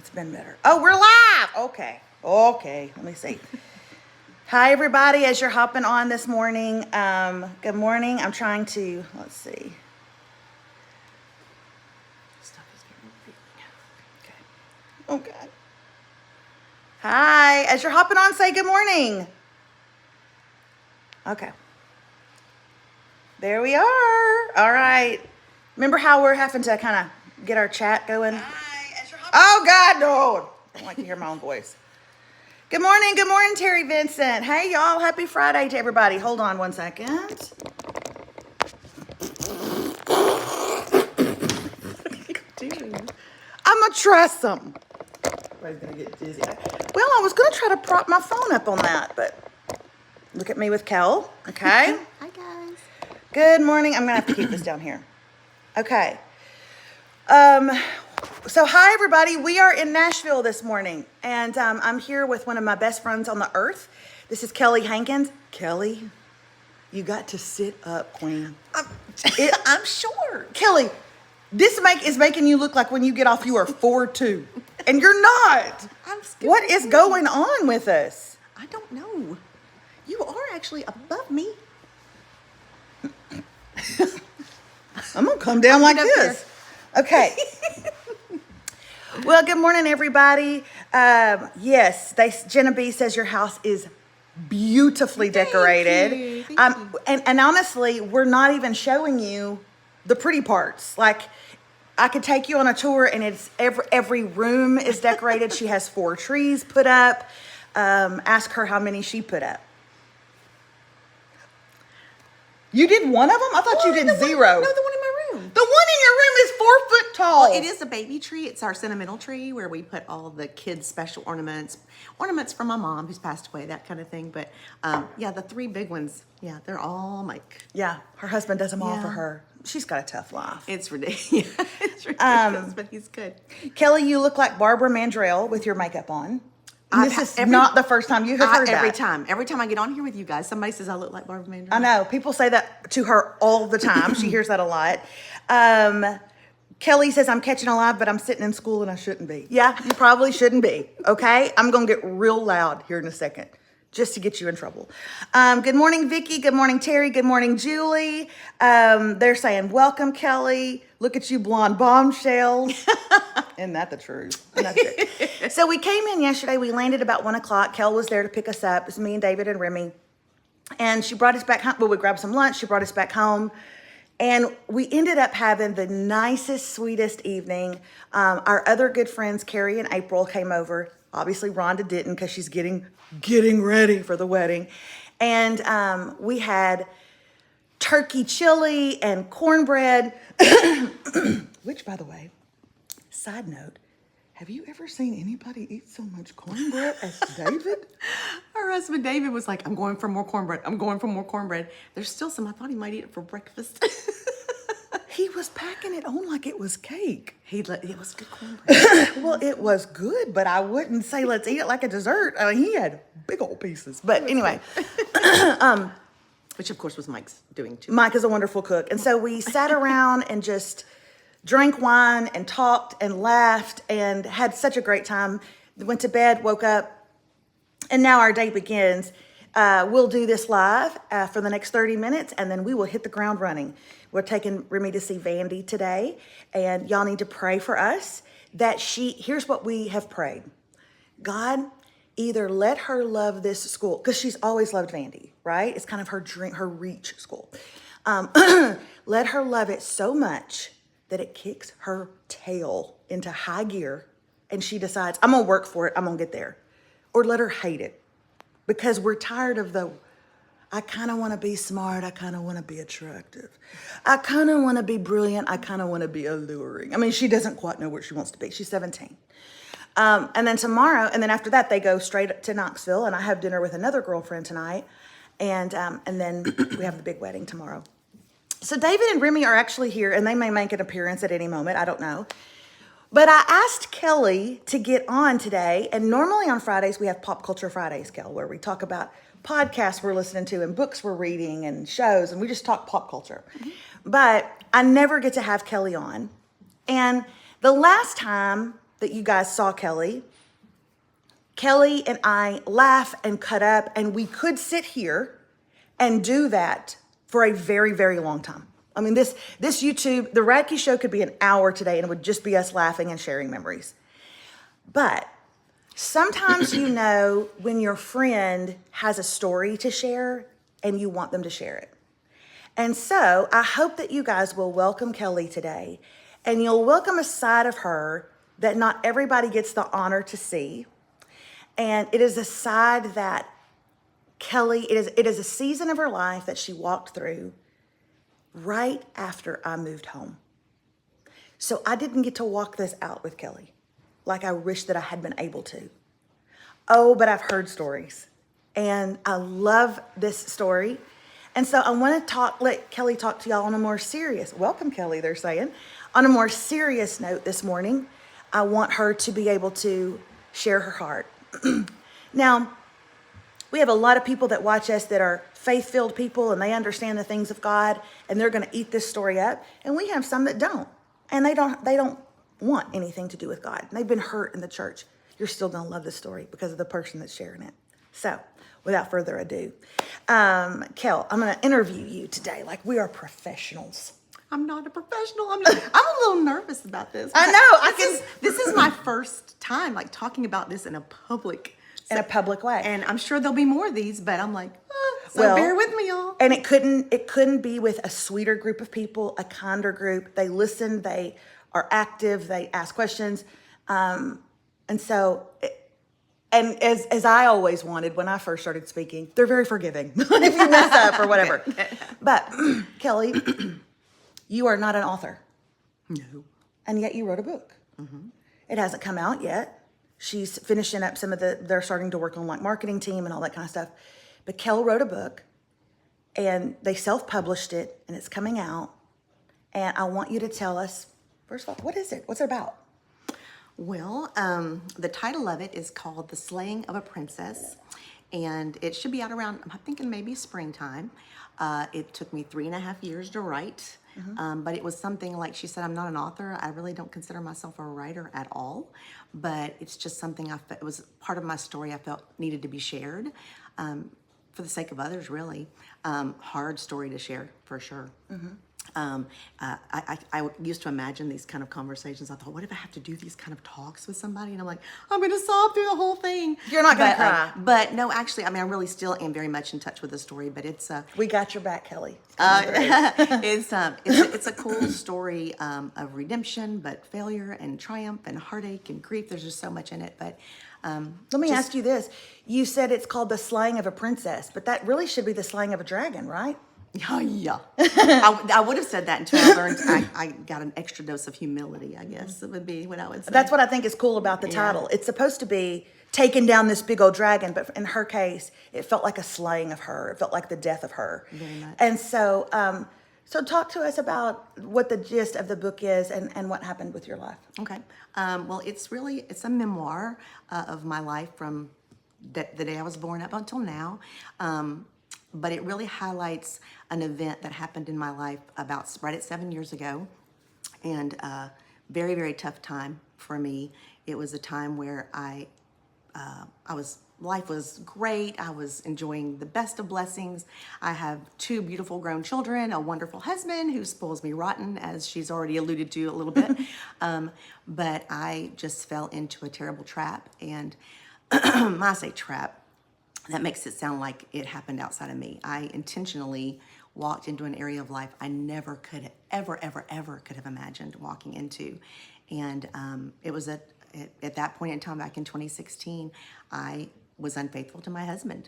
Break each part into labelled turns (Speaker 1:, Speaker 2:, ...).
Speaker 1: It's been better. Oh, we're live. Okay. Let me see. Hi, everybody. As you're hopping on this morning, good morning. I'm trying to, let's see. Stuff is getting revealing. Okay. Hi. As you're hopping on, say good morning. Okay. There we are. All right. Remember how we're having to kind of get our chat going? Hi. As you're hopping on. Oh, God, no. I don't like to hear my own voice. Good morning, Terry Vincent. Hey, y'all, happy Friday to everybody. Hold on one second. Dude, I'm going to try something. Everybody's going to get dizzy. Well, I was going to try to prop my phone up on that, but look at me with Kel, okay?
Speaker 2: Hi, guys.
Speaker 1: Good morning. I'm going to have to keep this down here. Okay. So hi, everybody. We are in Nashville this morning, and I'm here with one of my best friends on the earth. This is Kelly Hankins. Kelly, you got to sit up, Queen.
Speaker 2: I'm sure.
Speaker 1: Kelly, this is making you look like when you get off, you are 4'2", and you're not.
Speaker 2: I'm scared.
Speaker 1: What is going on with us?
Speaker 2: I don't know. You are actually above me.
Speaker 1: I'm going to come down like this. Okay. Well, good morning, everybody. Yes, Genevieve says your house is beautifully decorated.
Speaker 2: Thank you.
Speaker 1: And honestly, we're not even showing you the pretty parts. Like, I could take you on a tour, and it's every room is decorated. She has 4 trees put up. Ask her how many she put up. You did one of them? I thought you did 0.
Speaker 2: No, the one in my room.
Speaker 1: The one in your room is 4 foot tall.
Speaker 2: Well, it is a baby tree. It's our sentimental tree where we put all the kids' special ornaments from my mom who's passed away, that kind of thing. But yeah, the 3 big ones, yeah, they're all Mike.
Speaker 1: Yeah, her husband does them all for her. She's got a tough life.
Speaker 2: It's ridiculous. It's ridiculous, but he's good.
Speaker 1: Kelly, you look like Barbara Mandrell with your makeup on. This is not the first time you have heard
Speaker 2: every
Speaker 1: that.
Speaker 2: Every time I get on here with you guys, somebody says I look like Barbara Mandrell.
Speaker 1: I know. People say that to her all the time. She hears that a lot. Kelly says, I'm catching a live, but I'm sitting in school and I shouldn't be. Yeah, you probably shouldn't be. Okay? I'm going to get real loud here in a second just to get you in trouble. Good morning, Vicki. Good morning, Terry. Good morning, Julie. They're saying, welcome, Kelly. Look at you, blonde bombshells. Isn't that the truth? So we came in yesterday. We landed about 1 o'clock. Kel was there to pick us up. It was me and David and Remy. And she brought us back home. Well, we grabbed some lunch. She brought us back home. And we ended up having the nicest, sweetest evening. Our other good friends, Carrie and April, came over. Obviously, Rhonda didn't because she's getting ready for the wedding. And we had turkey chili and cornbread, which, by the way, side note, have you ever seen anybody eat so much cornbread as David?
Speaker 2: Her husband David was like, I'm going for more cornbread. I'm going for more cornbread. There's still some. I thought he might eat it for breakfast.
Speaker 1: He was packing it on like it was cake.
Speaker 2: It was good cornbread.
Speaker 1: Well, it was good, but I wouldn't say let's eat it like a dessert. I mean, he had big old pieces. But anyway.
Speaker 2: Which, of course, was Mike's doing, too.
Speaker 1: Mike is a wonderful cook. And so we sat around and just drank wine and talked and laughed and had such a great time. Went to bed, woke up, and now our day begins. We'll do this live for the next 30 minutes, and then we will hit the ground running. We're taking Remy to see Vandy today, and y'all need to pray for us that here's what we have prayed. God, either let her love this school, because she's always loved Vandy, right? It's kind of her dream, her reach school. Let her love it so much that it kicks her tail into high gear, and she decides, I'm going to work for it, I'm going to get there. Or let her hate it, because we're tired of I kind of want to be smart, I kind of want to be attractive. I kind of want to be brilliant, I kind of want to be alluring. I mean, she doesn't quite know what she wants to be. She's 17. And then tomorrow, and then after that, they go straight to Knoxville, and I have dinner with another girlfriend tonight, and then we have the big wedding tomorrow. So David and Remy are actually here, and they may make an appearance at any moment. I don't know. But I asked Kelly to get on today, and normally on Fridays, we have Pop Culture Fridays, Kel, where we talk about podcasts we're listening to and books we're reading and shows, and we just talk pop culture. Mm-hmm. But I never get to have Kelly on. And the last time that you guys saw Kelly, Kelly and I laugh and cut up, and we could sit here and do that for a very, very long time. I mean, this YouTube, the Radke Show could be an hour today, and it would just be us laughing and sharing memories. But sometimes you know when your friend has a story to share and you want them to share it. And so I hope that you guys will welcome Kelly today, and you'll welcome a side of her that not everybody gets the honor to see. And it is a side that Kelly, it is a season of her life that she walked through right after I moved home. So I didn't get to walk this out with Kelly like I wish that I had been able to. Oh, but I've heard stories, and I love this story. And so I want to let Kelly talk to y'all on a more serious, welcome Kelly, they're saying, on a more serious note this morning. I want her to be able to share her heart. Now, we have a lot of people that watch us that are faith-filled people, and they understand the things of God, and they're going to eat this story up. And we have some that don't, and they don't want anything to do with God. They've been hurt in the church. You're still going to love this story because of the person that's sharing it. So, without further ado, Kel, I'm going to interview you today like we are professionals.
Speaker 2: I'm not a professional. I'm a little nervous about this.
Speaker 1: I know.
Speaker 2: This is my first time like talking about this in a public
Speaker 1: way.
Speaker 2: And I'm sure there'll be more of these, but I'm like, so bear with me, y'all.
Speaker 1: And it couldn't be with a sweeter group of people, a kinder group. They listen, they are active, they ask questions. And so, and as I always wanted when I first started speaking, they're very forgiving if you mess up or whatever. But Kelly, you are not an author.
Speaker 2: No.
Speaker 1: And yet you wrote a book. Mm-hmm. It hasn't come out yet. She's finishing up they're starting to work on like marketing team and all that kind of stuff. But Kel wrote a book, and they self-published it, and it's coming out. And I want you to tell us, first of all, what is it? What's it about?
Speaker 2: Well, the title of it is called The Slaying of a Princess, and it should be out around, I'm thinking maybe springtime. It took me 3.5 years to write. Mm-hmm. But it was something like she said, I'm not an author. I really don't consider myself a writer at all. But it's just something it was part of my story I felt needed to be shared for the sake of others, really. Hard story to share, for sure. Mm-hmm. I used to imagine these kind of conversations. I thought, what if I have to do these kind of talks with somebody? And I'm like, I'm going to sob through the whole thing.
Speaker 1: You're not going to cry.
Speaker 2: But no, actually, I mean, I really still am very much in touch with the story, but it's...
Speaker 1: we got your back, Kelly.
Speaker 2: It's a cool story of redemption, but failure and triumph and heartache and grief. There's just so much in it, but...
Speaker 1: Let me ask you this. You said it's called The Slaying of a Princess, but that really should be The Slaying of a Dragon, right?
Speaker 2: Oh, yeah. I would have said that until I learned I got an extra dose of humility, I guess it would be what I would say.
Speaker 1: That's what I think is cool about the title. It's supposed to be taking down this big old dragon, but in her case, it felt like a slaying of her. It felt like the death of her.
Speaker 2: Very much.
Speaker 1: And so, so talk to us about what the gist of the book is and what happened with your life.
Speaker 2: Okay. Well, it's a memoir of my life from the day I was born up until now. But it really highlights an event that happened in my life about right at 7 years ago, and very, very tough time for me. It was a time where life was great. I was enjoying the best of blessings. I have 2 beautiful grown children, a wonderful husband who spoils me rotten, as she's already alluded to a little bit. But I just fell into a terrible trap, and when I say trap, that makes it sound like it happened outside of me. I intentionally walked into an area of life I never could ever could have imagined walking into. And it was at that point in time, back in 2016, I was unfaithful to my husband.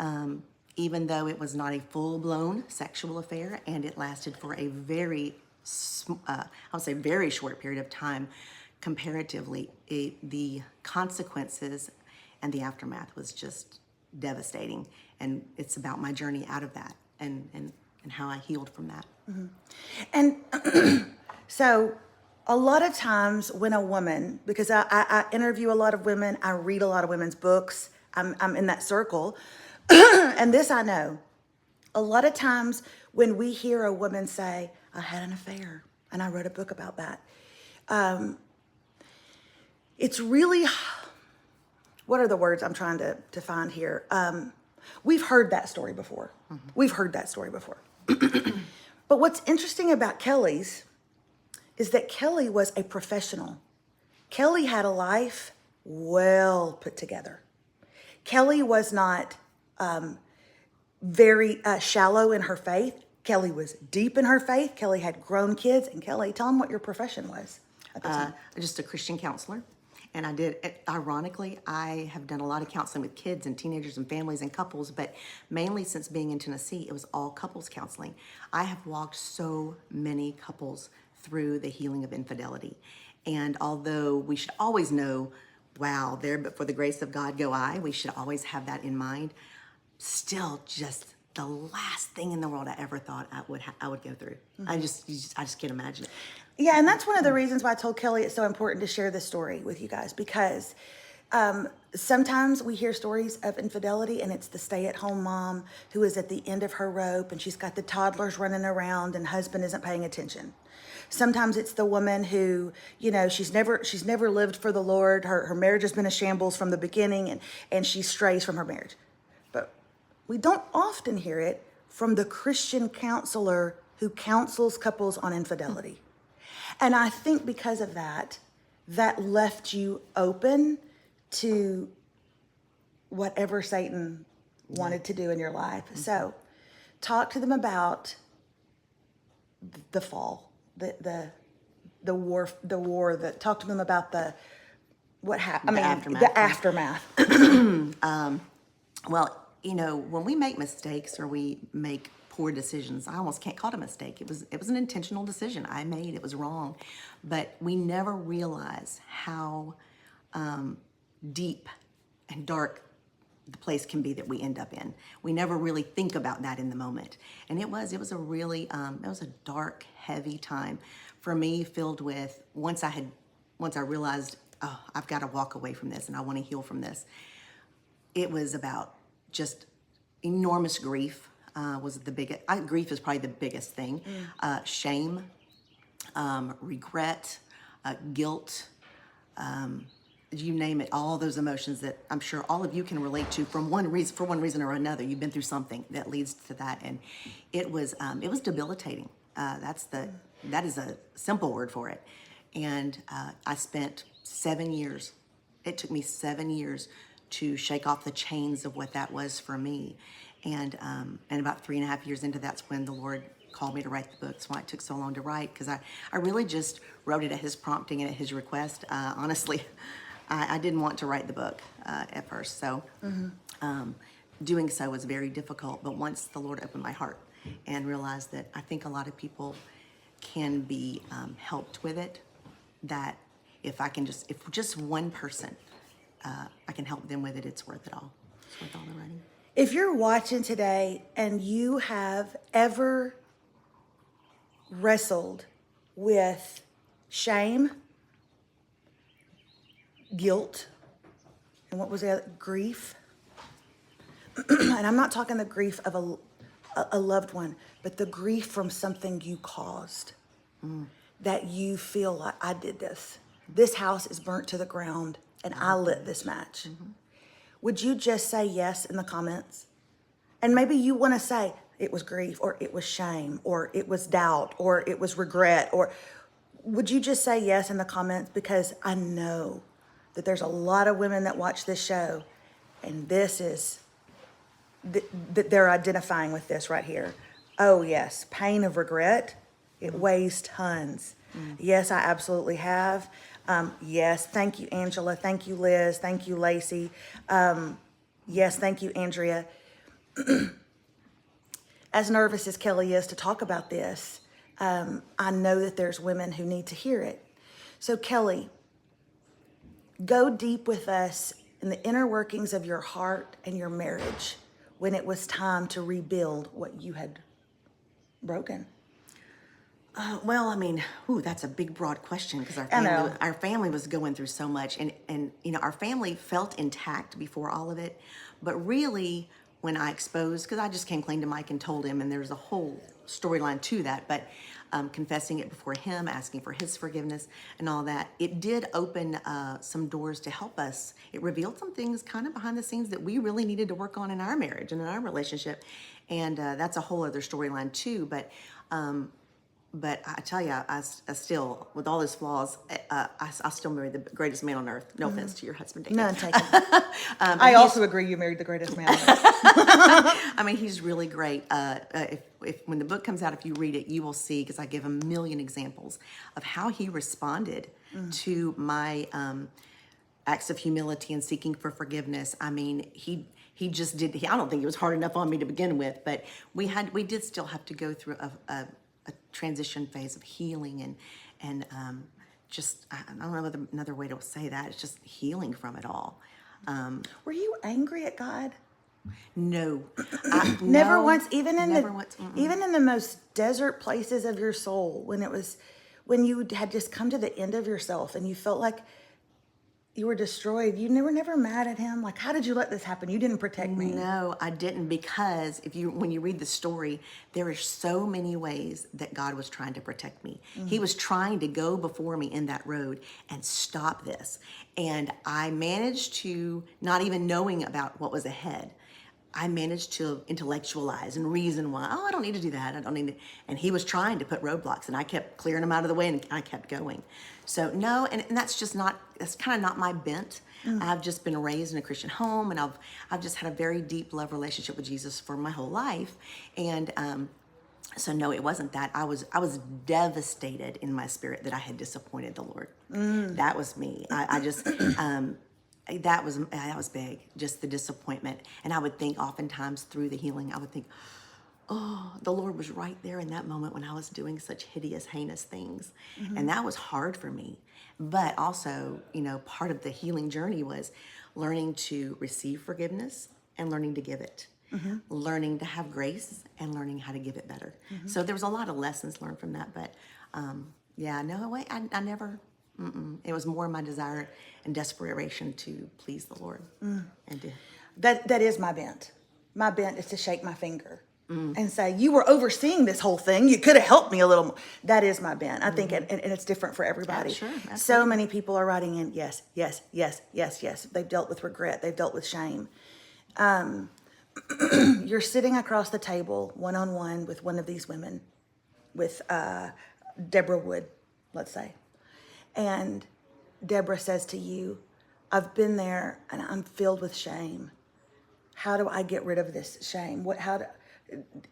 Speaker 2: Mm-hmm. Even though it was not a full-blown sexual affair, and it lasted for a very short period of time, comparatively, the consequences and the aftermath was just devastating, and it's about my journey out of that and how I healed from that.
Speaker 1: Mm-hmm. And so a lot of times when a woman, because I interview a lot of women, I read a lot of women's books, I'm in that circle, and this I know, a lot of times when we hear a woman say, I had an affair and I wrote a book about that, it's really, what are the words I'm trying to find here? We've heard that story before. We've heard that story before. But what's interesting about Kelly's is that Kelly was a professional. Kelly had a life well put together. Kelly was not very shallow in her faith. Kelly was deep in her faith. Kelly had grown kids. And Kelly, tell them what your profession was at the time.
Speaker 2: Just a Christian counselor. And I did, ironically, I have done a lot of counseling with kids and teenagers and families and couples, but mainly since being in Tennessee, it was all couples counseling. I have walked so many couples through the healing of infidelity. And although we should always know, wow, there but for the grace of God go I, we should always have that in mind. Still just the last thing in the world I ever thought I would go through. I just can't imagine it.
Speaker 1: Yeah, and that's one of the reasons why I told Kelly it's so important to share this story with you guys, because sometimes we hear stories of infidelity and it's the stay-at-home mom who is at the end of her rope and she's got the toddlers running around and husband isn't paying attention. Sometimes it's the woman who, you know, she's never lived for the Lord. Her marriage has been a shambles from the beginning and she strays from her marriage. But we don't often hear it from the Christian counselor who counsels couples on infidelity. And I think because of that, that left you open to whatever Satan wanted to do in your life. So talk to them about the fall, the war, talk to them about what happened. The aftermath.
Speaker 2: Well, you know, when we make mistakes or we make poor decisions, I almost can't call it a mistake. It was an intentional decision I made. It was wrong, but we never realize how deep and dark the place can be that we end up in. We never really think about that in the moment, and it was a really it was a dark, heavy time for me, filled with once I realized, oh, I've got to walk away from this and I want to heal from this. It was about just enormous grief. Was the biggest. Grief is probably the biggest thing. Shame, regret, guilt, you name it. All those emotions that I'm sure all of you can relate to for one reason or another. You've been through something that leads to that, and it was debilitating. That is a simple word for it. And I spent 7 years. It took me 7 years to shake off the chains of what that was for me. And about 3.5 years into that's when the Lord called me to write the book. That's why it took so long to write, because I really just wrote it at his prompting and at his request. Honestly, I didn't want to write the book at first. So doing so was very difficult. But once the Lord opened my heart and realized that I think a lot of people can be helped with it, that if just one person, I can help them with it, it's worth it all. It's worth all the writing.
Speaker 1: If you're watching today and you have ever wrestled with shame, guilt, and what was the other? Grief. And I'm not talking the grief of a loved one, but the grief from something you caused. That you feel like, I did this. This house is burnt to the ground and I lit this match. Would you just say yes in the comments? And maybe you want to say it was grief, or it was shame, or it was doubt, or it was regret, or would you just say yes in the comments? Because I know that there's a lot of women that watch this show, and this is, that they're identifying with this right here. Oh yes, pain of regret, it weighs tons. Yes, I absolutely have. Yes, thank you, Angela. Thank you, Liz. Thank you, Lacey. Yes, thank you, Andrea. As nervous as Kelly is to talk about this, I know that there's women who need to hear it. So Kelly, go deep with us in the inner workings of your heart and your marriage when it was time to rebuild what you had broken.
Speaker 2: Well, I mean, that's a big, broad question, because our family was going through so much, and you know, our family felt intact before all of it, but really, when I exposed, because I just came clean to Mike and told him, and there's a whole storyline to that, but confessing it before him, asking for his forgiveness and all that, it did open some doors to help us. It revealed some things kind of behind the scenes that we really needed to work on in our marriage and in our relationship. And that's a whole other storyline too. But I tell you, I still, with all his flaws, I still married the greatest man on earth. No offense to your husband, David.
Speaker 1: None taken. I also agree you married the greatest man on earth.
Speaker 2: I mean, he's really great. If when the book comes out, if you read it, you will see, because I give a million examples of how he responded to my acts of humility and seeking for forgiveness. I mean, he just did. I don't think it was hard enough on me to begin with, but we did still have to go through a transition phase of healing and just, I don't know another way to say that. It's just healing from it all.
Speaker 1: Were you angry at God?
Speaker 2: No,
Speaker 1: Never
Speaker 2: no,
Speaker 1: once, even in
Speaker 2: never once.
Speaker 1: even in the most desert places of your soul, when you had just come to the end of yourself and you felt like you were destroyed, you were never mad at him. Like, how did you let this happen? You didn't protect me.
Speaker 2: No, I didn't, because when you read the story, there are so many ways that God was trying to protect me. He was trying to go before me in that road and stop this. And I managed to, not even knowing about what was ahead, I managed to intellectualize and reason why, I don't need to do that. I don't need to. And he was trying to put roadblocks, and I kept clearing them out of the way, and I kept going. So no, and that's kind of not my bent. I've just been raised in a Christian home, and I've just had a very deep love relationship with Jesus for my whole life. And so no, it wasn't that. I was devastated in my spirit that I had disappointed the Lord. That was me. I just that was big, just the disappointment. And I would think oftentimes through the healing, I would think, oh, the Lord was right there in that moment when I was doing such hideous, heinous things. And that was hard for me. But also, part of the healing journey was learning to receive forgiveness and learning to give it. Learning to have grace and learning how to give it better. So there was a lot of lessons learned from that. But I never, it was more my desire and desperation to please the Lord. And to,
Speaker 1: That is my bent. My bent is to shake my finger and say, you were overseeing this whole thing. You could have helped me a little more. That is my bent. I think, and it's different for everybody.
Speaker 2: Yeah, sure, absolutely.
Speaker 1: So many people are writing in, yes, yes, yes, yes, yes. They've dealt with regret. They've dealt with shame. You're sitting across the table one-on-one with one of these women, with Deborah Wood, let's say. And Deborah says to you, I've been there and I'm filled with shame. How do I get rid of this shame?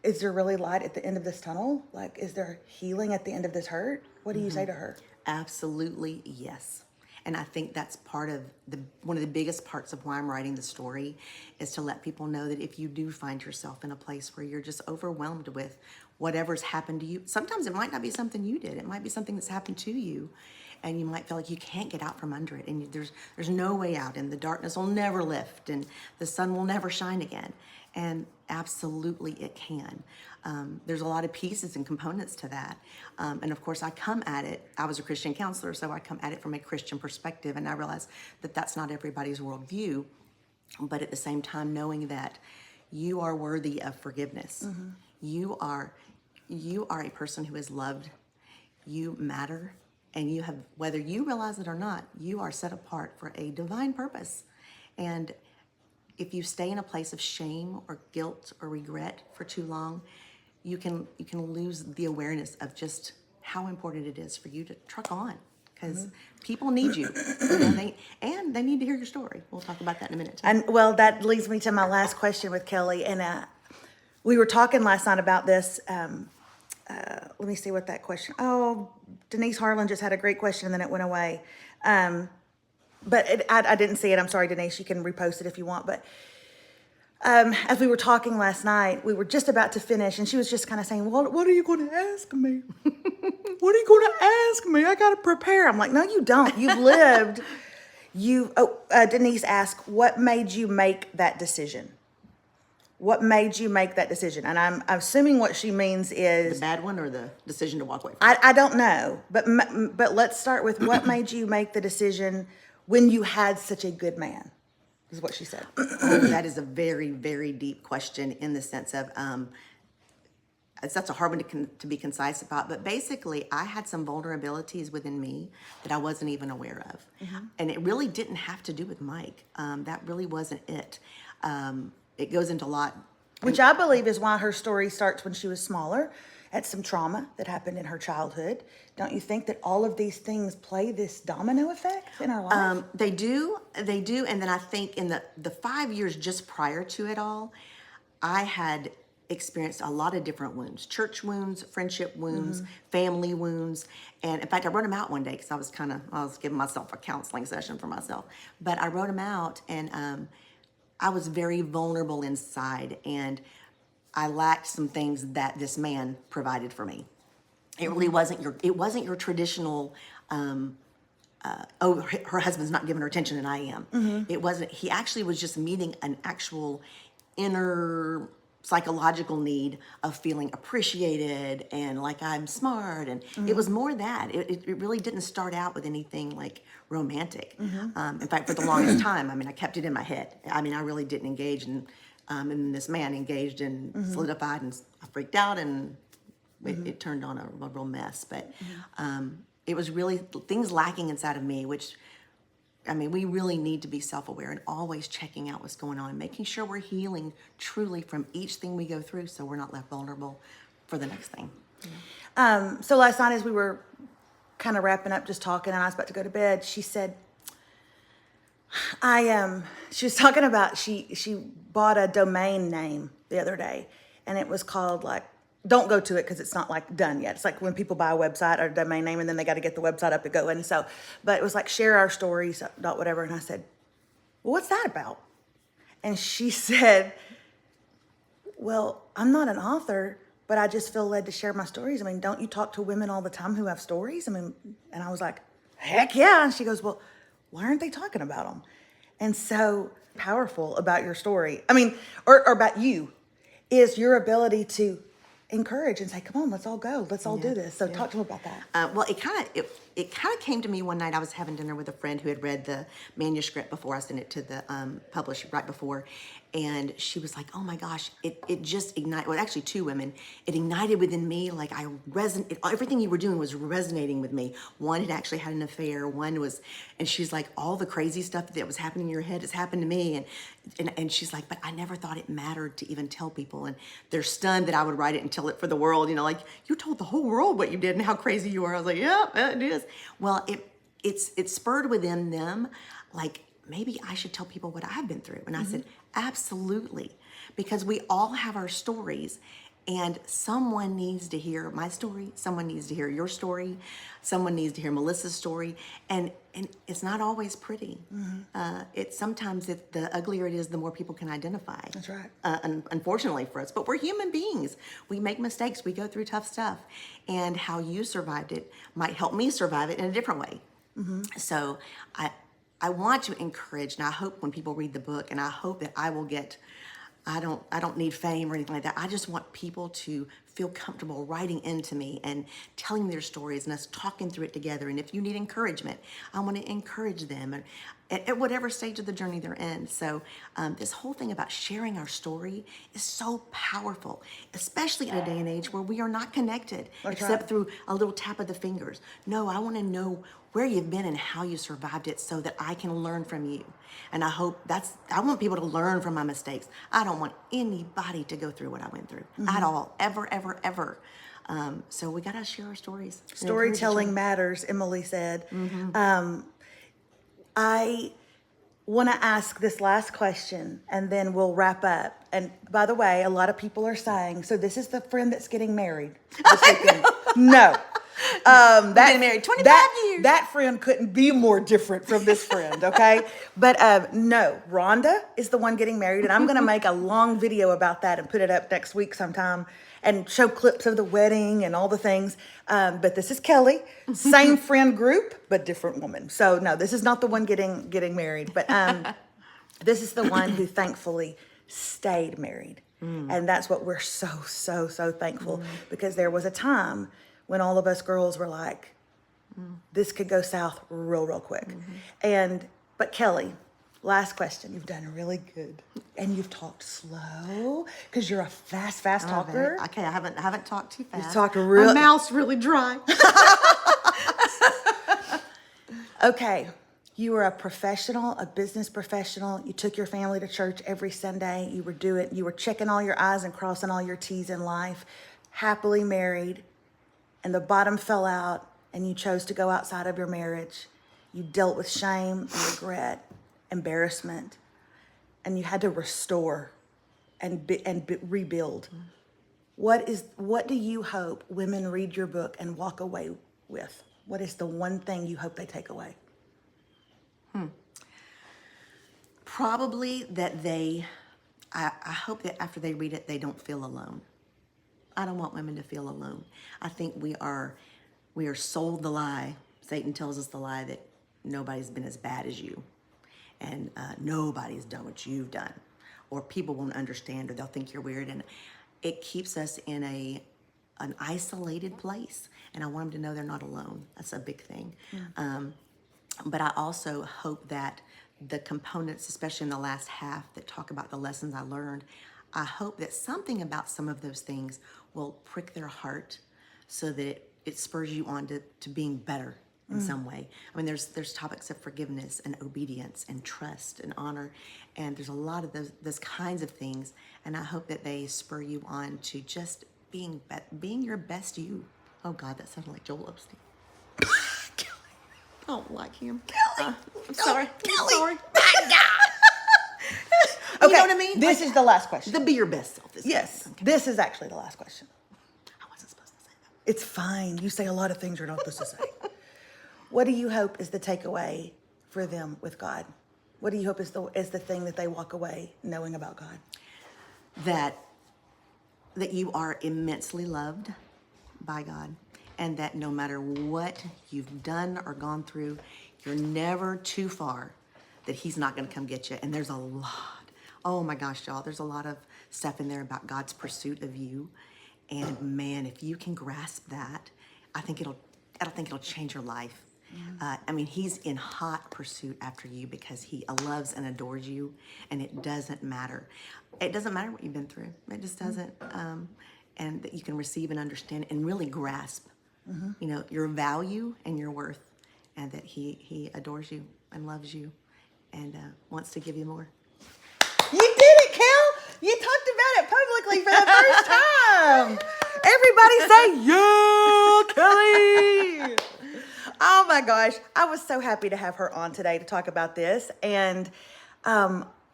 Speaker 1: Is there really light at the end of this tunnel? Like, is there healing at the end of this hurt? What do you say to her?
Speaker 2: Absolutely, yes. And I think that's one of the biggest parts of why I'm writing the story, is to let people know that if you do find yourself in a place where you're just overwhelmed with whatever's happened to you, sometimes it might not be something you did. It might be something that's happened to you, and you might feel like you can't get out from under it, and there's no way out, and the darkness will never lift, and the sun will never shine again. And absolutely it can. There's a lot of pieces and components to that. And of course I come at it, I was a Christian counselor, so I come at it from a Christian perspective, and I realize that that's not everybody's worldview, but at the same time knowing that you are worthy of forgiveness. You are a person who is loved, you matter, and you have, whether you realize it or not, you are set apart for a divine purpose. And if you stay in a place of shame or guilt or regret for too long, you can lose the awareness of just how important it is for you to truck on, because people need you, and they need to hear your story. We'll talk about that in a minute too.
Speaker 1: And well, that leads me to my last question with Kelly. And we were talking last night about this. Let me see what that question. Oh, Denise Harlan just had a great question, and then it went away. But I didn't see it. I'm sorry, Denise. You can repost it if you want. But as we were talking last night, we were just about to finish, and she was just kind of saying, well, what are you going to ask me? What are you going to ask me? I got to prepare. I'm like, no, you don't. You've lived. Denise asked, what made you make that decision? What made you make that decision? And I'm assuming what she means is
Speaker 2: The bad one or the decision to walk away from
Speaker 1: I don't know, but let's start with what made you make the decision when you had such a good man, is what she said.
Speaker 2: That is a very, very deep question, in the sense of that's a hard one to be concise about, but basically I had some vulnerabilities within me that I wasn't even aware of. And it really didn't have to do with Mike. That really wasn't it. It goes into a lot.
Speaker 1: Which I believe is why her story starts when she was smaller, at some trauma that happened in her childhood. Don't you think that all of these things play this domino effect in our life?
Speaker 2: They do. And then I think in the 5 years just prior to it all, I had experienced a lot of different wounds: church wounds, friendship wounds, family wounds. And in fact, I wrote them out one day because I was giving myself a counseling session for myself. But I wrote them out, and I was very vulnerable inside, and I lacked some things that this man provided for me. It really wasn't your traditional, oh, her husband's not giving her attention and I am. It wasn't. He actually was just meeting an actual inner psychological need of feeling appreciated and like I'm smart. And it was more that. It really didn't start out with anything like romantic. In fact, for the longest time, I mean, I kept it in my head. I mean, I really didn't engage in, and this man engaged and solidified, and I freaked out, and it turned on a real mess. But it was really things lacking inside of me, which, I mean, we really need to be self-aware and always checking out what's going on, making sure we're healing truly from each thing we go through so we're not left vulnerable for the next thing.
Speaker 1: So last night as we were kind of wrapping up, just talking, and I was about to go to bed, she said, she was talking about, she bought a domain name the other day, and it was called like, don't go to it because it's not like done yet. It's like when people buy a website or a domain name and then they got to get the website up to go. And so, but it was like share our stories, dot whatever. And I said, well, what's that about? And she said, well, I'm not an author, but I just feel led to share my stories. I mean, don't you talk to women all the time who have stories? I mean, and I was like, heck yeah. And she goes, well, why aren't they talking about them? And so powerful about your story, I mean, or about you, is your ability to encourage and say, come on, let's all go. Let's all do this. So talk to me about that.
Speaker 2: Well, it kind of came to me one night. I was having dinner with a friend who had read the manuscript before I sent it to the publisher right before. And she was like, oh my gosh, it just ignited, well, actually two women, it ignited within me. Like everything you were doing was resonating with me. One had actually had an affair. One was, and she's like, all the crazy stuff that was happening in your head has happened to me. And she's like, but I never thought it mattered to even tell people. And they're stunned that I would write it and tell it for the world. You know, like, you told the whole world what you did and how crazy you were. I was like, yeah, it is. Well, it spurred within them, like, maybe I should tell people what I've been through. And I said, absolutely. Because we all have our stories, and someone needs to hear my story. Someone needs to hear your story. Someone needs to hear Melissa's story. And it's not always pretty. Sometimes the uglier it is, the more people can identify.
Speaker 1: That's right.
Speaker 2: Unfortunately for us, but we're human beings. We make mistakes. We go through tough stuff. And how you survived it might help me survive it in a different way. So I want to encourage, and I hope when people read the book, and I hope that I will get, I don't need fame or anything like that. I just want people to feel comfortable writing into me and telling their stories and us talking through it together. And if you need encouragement, I want to encourage them at whatever stage of the journey they're in. So this whole thing about sharing our story is so powerful, especially in a day and age where we are not connected except through a little tap of the fingers. No, I want to know where you've been and how you survived it so that I can learn from you. And I want people to learn from my mistakes. I don't want anybody to go through what I went through at all, ever, ever, ever. So we got to share our stories.
Speaker 1: Storytelling matters, Emily said. I want to ask this last question and then we'll wrap up. And by the way, a lot of people are saying, so this is the friend that's getting married this weekend. No.
Speaker 2: Been married 25 years.
Speaker 1: That friend couldn't be more different from this friend, okay? But no, Rhonda is the one getting married, and I'm going to make a long video about that and put it up next week sometime and show clips of the wedding and all the things. But this is Kelly, same friend group, but different woman. So no, this is not the one getting married, but this is the one who thankfully stayed married. And that's what we're so thankful, because there was a time when all of us girls were like, this could go south real quick. But Kelly, last question. You've done really good. And you've talked slow because you're a fast talker.
Speaker 2: Okay, I haven't talked too fast.
Speaker 1: You've talked real.
Speaker 2: My mouth's really dry.
Speaker 1: Okay, you were a professional, a business professional. You took your family to church every Sunday. You were checking all your I's and crossing all your T's in life, happily married, and the bottom fell out, and you chose to go outside of your marriage. You dealt with shame, regret, embarrassment, and you had to restore and rebuild. What do you hope women read your book and walk away with? What is the one thing you hope they take away?
Speaker 2: Probably that I hope that after they read it, they don't feel alone. I don't want women to feel alone. I think we are sold the lie. Satan tells us the lie that nobody's been as bad as you, and nobody's done what you've done, or people won't understand, or they'll think you're weird, and it keeps us in an isolated place. And I want them to know they're not alone. That's a big thing. But I also hope that the components, especially in the last half, that talk about the lessons I learned, I hope that something about some of those things will prick their heart so that it spurs you on to being better in some way. I mean, there's topics of forgiveness and obedience and trust and honor, and there's a lot of those kinds of things. And I hope that they spur you on to just being your best you. Oh God, that sounded like Joel Osteen. I don't like him.
Speaker 1: Kelly.
Speaker 2: I'm sorry.
Speaker 1: Kelly.
Speaker 2: I'm sorry.
Speaker 1: My God.
Speaker 2: You know what I mean?
Speaker 1: This is the last question.
Speaker 2: Be your best self.
Speaker 1: Yes. Okay. This is actually the last question.
Speaker 2: I wasn't supposed to say that.
Speaker 1: It's fine. You say a lot of things you're not supposed to say. What do you hope is the takeaway for them with God? What do you hope is the thing that they walk away knowing about God?
Speaker 2: That you are immensely loved by God, and that no matter what you've done or gone through, you're never too far that he's not going to come get you. And there's a lot, oh my gosh, y'all, there's a lot of stuff in there about God's pursuit of you. And man, if you can grasp that, I think it'll change your life. I mean, he's in hot pursuit after you because he loves and adores you, and it doesn't matter. It doesn't matter what you've been through. It just doesn't. And that you can receive and understand and really grasp, your value and your worth, and that he adores you and loves you and wants to give you more.
Speaker 1: You did it, Kel. You talked about it publicly for the first time. Everybody say, yeah, Kelly. Oh my gosh. I was so happy to have her on today to talk about this. And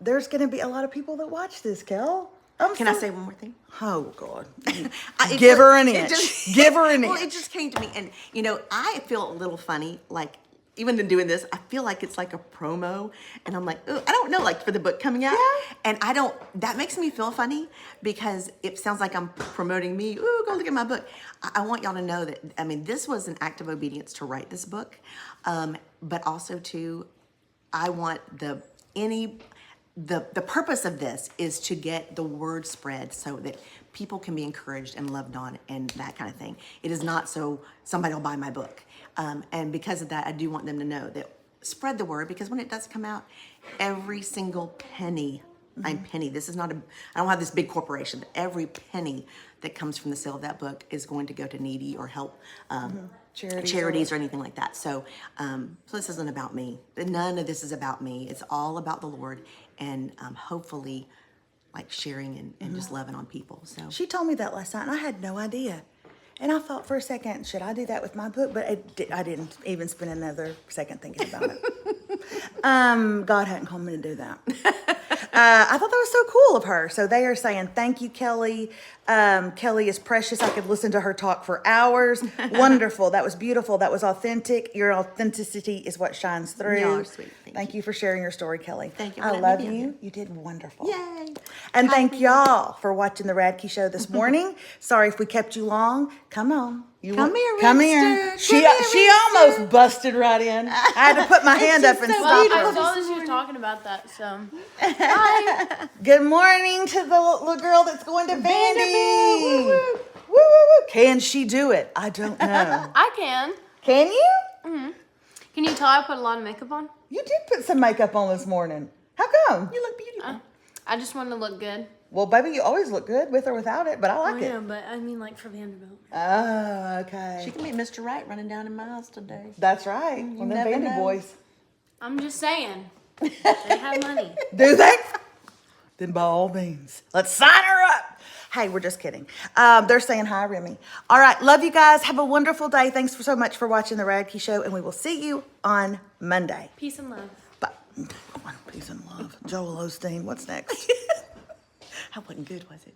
Speaker 1: there's going to be a lot of people that watch this, Kel.
Speaker 2: Can I say one more thing?
Speaker 1: Oh, God. Give her an inch. Give her an inch.
Speaker 2: Well, it just came to me. And, I feel a little funny, like, even in doing this, I feel like it's like a promo. And I'm like, ooh, I don't know, like for the book coming out.
Speaker 1: Yeah.
Speaker 2: And that makes me feel funny because it sounds like I'm promoting me. Ooh, go look at my book. I want y'all to know that, I mean, this was an act of obedience to write this book. But also I want the purpose of this is to get the word spread so that people can be encouraged and loved on and that kind of thing. It is not so somebody will buy my book. And because of that, I do want them to know that spread the word, because when it does come out, every single penny, this is not I don't have this big corporation, but every penny that comes from the sale of that book is going to go to needy or help charities or anything like that. So this isn't about me. None of this is about me. It's all about the Lord and hopefully like sharing and just loving on people. So
Speaker 1: she told me that last night and I had no idea. And I thought for a second, should I do that with my book? But I didn't even spend another second thinking about it. God hadn't called me to do that. I thought that was so cool of her. So they are saying, thank you, Kelly. Kelly is precious. I could listen to her talk for hours. Wonderful. That was beautiful. That was authentic. Your authenticity is what shines through.
Speaker 2: Y'all are sweet.
Speaker 1: Thank you for sharing your story, Kelly.
Speaker 2: Thank you.
Speaker 1: I love you. You did wonderful.
Speaker 2: Yay.
Speaker 1: And thank y'all for watching the Radke Show this morning. Sorry if we kept you long. Come on.
Speaker 2: Come here,
Speaker 1: Come
Speaker 2: Rooster.
Speaker 1: She almost busted right in. I had to put my hand up and
Speaker 2: so
Speaker 1: stop
Speaker 2: beautiful.
Speaker 1: her.
Speaker 3: I saw that she was talking about that, so. Hi.
Speaker 1: Good morning to the little girl that's going to Vanderbilt. Woo, woo, woo. Can she do it? I don't know.
Speaker 3: I can.
Speaker 1: Can you?
Speaker 3: Mm-hmm. Can you tell I put a lot of makeup on?
Speaker 1: You did put some makeup on this morning. How come?
Speaker 2: You look beautiful.
Speaker 3: I just want to look good.
Speaker 1: Well, baby, you always look good with or without it, but I like it.
Speaker 3: But I mean like for Vanderbilt.
Speaker 1: Oh, okay.
Speaker 2: She can meet Mr. Right running down in my house today.
Speaker 1: That's right. One of them
Speaker 2: never
Speaker 1: Vandy
Speaker 2: know.
Speaker 1: boys.
Speaker 3: I'm just saying. They have money.
Speaker 1: Do they? Then by all means, let's sign her up. Hey, we're just kidding. They're saying hi, Remy. All right, love you guys. Have a wonderful day. Thanks so much for watching the Radke Show, and we will see you on Monday.
Speaker 3: Peace and love.
Speaker 1: Bye. Peace and love. Joel Osteen. What's next?
Speaker 2: That wasn't good, was it?